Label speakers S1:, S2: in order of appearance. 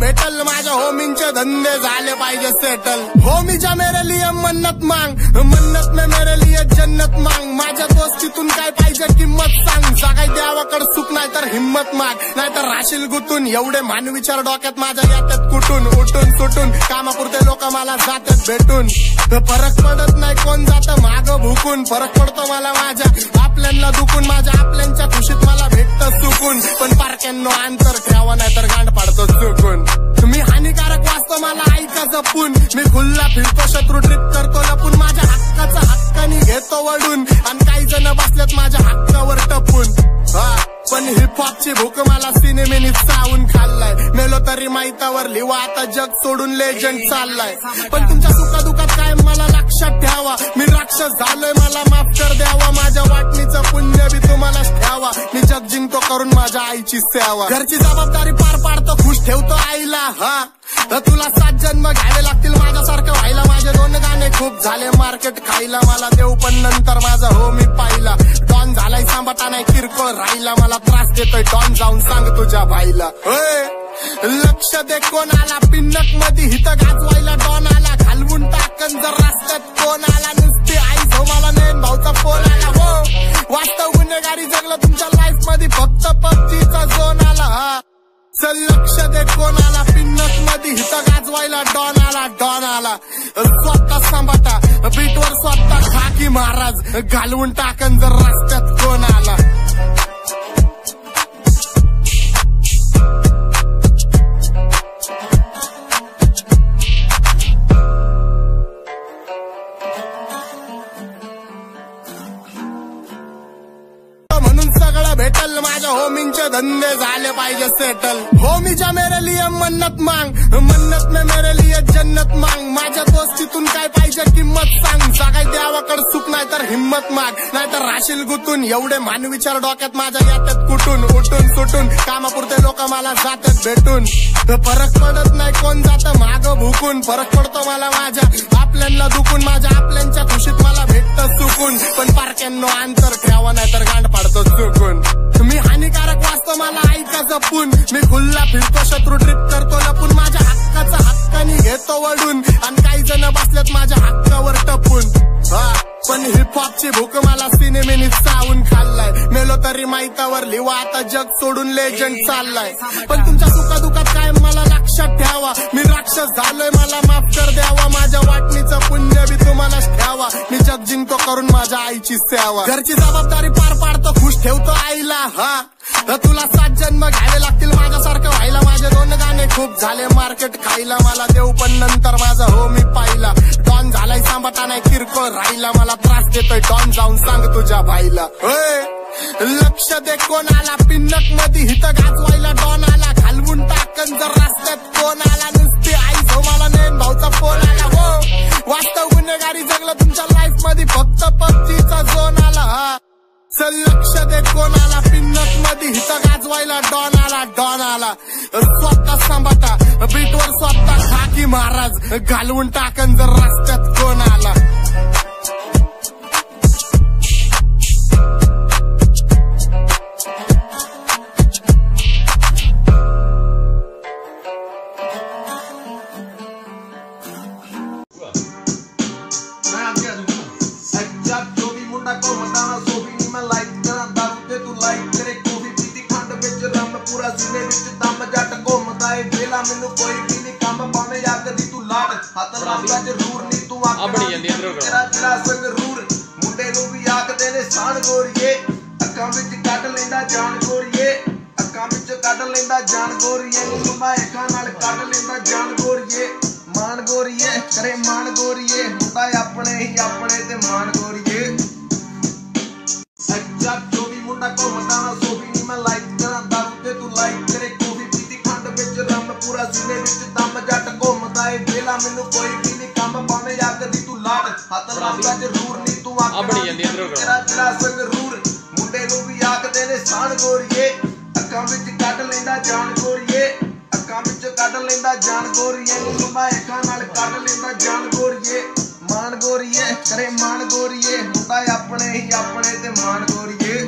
S1: भेटल माझ्या होमींचे धंदे झाले पाहिजे सेटल। होमीच्या मेरे लिए मन्नत मांग, मन्नत में मेरे लिए जन्नत मांग। माझ्या दोस्तीतून काय पाहिजे किंमत सांग, सगळी देवाकडे सुख नाही तर हिम्मत माग, नाहीतर राशील गुतून। एवढे मान विचार डोक्यात माझ्या येतात कुठून, उठून सुटून कामापुरते लोक मला जातात भेटून। फरक पडत नाही कोण जातं माग भुकून, फरक पडतो मला माझ्या आपल्यांना दुखून। माझ्या आपल्यांच्या खुशीत मला भेटतं सुकून, पण पारक्यांनो अंतर ठेवा नाही तर गांड पाडतो चुकून। मी हानिकारक वाचतो मला ऐका जपून, मी खुल्ला फिरतो शत्रू ट्रिप करतो लपून। माझ्या हक्काचा हक्कानी घेतो वडून, आणि काही जण बसल्यात माझ्या हक्कावर टपून। पण हिपहॉपची भूक मला सिनेमेनी चावून खाल्लाय, मेलो तरी माहितावर लिवा आता जग सोडून लेजंड चाललाय। पण तुमच्या सुखादुखात काय मला लक्षात ठेवा, मी राक्षस झालोय मला माफ कर द्यावा। माझ्या वाटणीचं पुण्य बी तुम्हालाच ठेवा, मी जग जिंकतो करून माझ्या आईची सेवा। घरची जबाबदारी पार पाडतो खुश ठेवतो आईला, तुला 7 जन्म घ्यावे लागतील माझ्यासारखं व्हायला। माझे 2 गाणे खूप झाले मार्केट खायला, मला देऊ पण नंतर माझा हो मी पाहिला। डॉन झालाय सांभाटा नाही किरकोळ राहिला, मला त्रास देतोय डॉन जाऊन सांग तुझ्या भाईला। लक्ष दे कोण आला पिन्नक मध्ये हिथं गाजवायला, डॉन आला घालवून टाकन जर रस्त्यात कोण आला। नुसती आई झोमाला नेन भाऊचा फोन आला, हो वास्तव गुन्हेगारी जगलं तुमच्या लाईफ मध्ये, फक्त पबजीचा झोन आला। चल लक्ष दे कोण आला पिन्नक मध्ये हिथं गाजवायला, डॉन आला डॉन आला। स्वतः सांभाटा बीटवर स्वतः खाकी महाराज, घालवून टाकन जर रस्त्यात कोण आला। भेटल माझ्या होमींचे धंदे झाले पाहिजे सेटल। होमीच्या मेरे लिए मन्नत मांग, मन्नत में मेरे लिए जन्नत मांग। माझ्या दोस्तीतून काय पाहिजे किंमत सांग, सगळी देवाकडे सुख नाही तर हिम्मत माग, नाहीतर राशील गुतून। एवढे मान विचार डोक्यात माझ्या येतात कुठून, उठून सुटून कामापुरते लोक मला जातात भेटून। फरक पडत नाही कोण जातं माग भुकून, फरक पडतो मला माझ्या आपल्यांना दुखून। माझ्या आपल्यांच्या खुशीत मला भेटतं सुकून, पण पारक्यांनो अंतर ठेवा नाही तर गांड पाडतो चुकून। मी हानिकारक वाचतो मला ऐका जपून, मी खुल्ला फिरतो शत्रू ट्रिप करतो लपून। माझ्या हक्काचा हक्कानी घेतो वडून, आणि काही जण बसल्यात माझ्या हक्कावर टपून। पण हिपहॉपची भूक मला सिनेमेनी चावून खाल्लाय, मेलो तरी माहितावर लिवा आता जग सोडून लेजंड चाललाय। पण तुमच्या सुखादुखात काय मला लक्षात ठेवा, मी राक्षस झालोय मला माफ कर द्यावा। माझ्या वाटणीचं पुण्य बी तुम्हालाच ठेवा, मी जग जिंकतो करून माझ्या आईची सेवा। घरची जबाबदारी पार पाडतो खुश ठेवतो आईला, तुला 7 जन्म घ्यावे लागतील माझ्यासारखं व्हायला। माझे 2 गाणे खूप झाले मार्केट खायला, मला देऊ पण नंतर माझा हो मी पाहिला। डॉन झालाय सांभाटा नाही किरकोळ राहिला, मला त्रास देतोय डॉन जाऊन सांग तुझ्या भाईला। लक्ष दे कोण आला पिन्नक मध्ये हिथं गाजवायला, डॉन आला घालवून टाकन जर रस्त्यात कोण आला। नुसती आई झोमाला नेन भाऊचा फोन आला, हो वास्तव गुन्हेगारी जगलं तुमच्या लाईफ मध्ये, फक्त पबजीचा झोन आला। चल लक्ष दे कोण आला पिन्नक मध्ये हिथं गाजवायला, डॉन आला डॉन आला। स्वतः सांभाटा बीटवर स्वतः खाकी महाराज, घालवून टाकन जर रस्त्यात कोण आला।
S2: ਮੈਨੂੰ ਕੋਈ ਵੀ ਨਹੀਂ ਕੰਮ ਭਾਵੇਂ ਆਖਦੀ ਤੂੰ ਲਾੜ ਹੱਥ ਲਾਉਂਦਾ ਜ਼ਰੂਰ ਨਹੀਂ ਤੂੰ ਆਪਣੀ ਜਾਂਦੀ ਅੰਦਰੋਂ ਤੇਰਾ ਦਿਲਾ ਸੰਗਰੂਰ ਮੁੰਡੇ ਨੂੰ ਵੀ ਆਖਦੇ ਨੇ ਸਾਨ ਗੋਰੀਏ ਅੱਖਾਂ ਵਿੱਚ ਕੱਢ ਲੈਂਦਾ ਜਾਨ ਗੋਰੀਏ ਅੱਖਾਂ ਵਿੱਚ ਕੱਢ ਲੈਂਦਾ ਜਾਨ ਗੋਰੀਏ ਨੂੰ ਮੈਂ ਅੱਖਾਂ ਨਾਲ ਕੱਢ ਲੈਂਦਾ ਜਾਨ ਗੋਰੀਏ ਮਾਨ ਗੋਰੀਏ ਕਰੇ ਮਾਨ ਗੋਰੀਏ ਮੁੰਡਾ ਆਪਣੇ ਹੀ ਆਪਣੇ ਤੇ ਮਾਨ ਗੋਰੀਏ ਸੱਚਾ ਜੋ ਵੀ ਮੁੰਡਾ ਘੁੰਮਦਾ ਨਾ ਸੋ ਵੀ ਨਹੀਂ ਮੈਂ ਲਾਈਕ ਕਰਾਂ ਦਾਰੂ ਤੇ ਤੂੰ ਲਾਈਕ ਕਰੇ पूरा सीने विच दम जट घूमदा ए वेला मैनू कोई भी नहीं काम भावें आखदी तू लाड़ हत्थ लाउंदा जरूर नहीं तू अपनी ਜਾਂਦੀ ਅੰਦਰੋਂ तेरा दिला संगरूर मुंडे नू भी आखदे ने सान गोरीए ਅੱਖਾਂ ਵਿੱਚ ਕੱਢ ਲੈਂਦਾ ਜਾਨ ਗੋਰੀਏ ਅੱਖਾਂ ਵਿੱਚ ਕੱਢ ਲੈਂਦਾ ਜਾਨ ਗੋਰੀਏ ਨੂੰ ਮੈਂ ਅੱਖਾਂ ਨਾਲ ਕੱਢ ਲੈਂਦਾ ਜਾਨ ਗੋਰੀਏ ਮਾਨ ਗੋਰੀਏ ਕਰੇ ਮਾਨ ਗੋਰੀਏ ਮੁੰਡਾ ਆਪਣੇ ਹੀ ਆਪਣੇ ਤੇ ਮਾਨ ਗੋਰੀਏ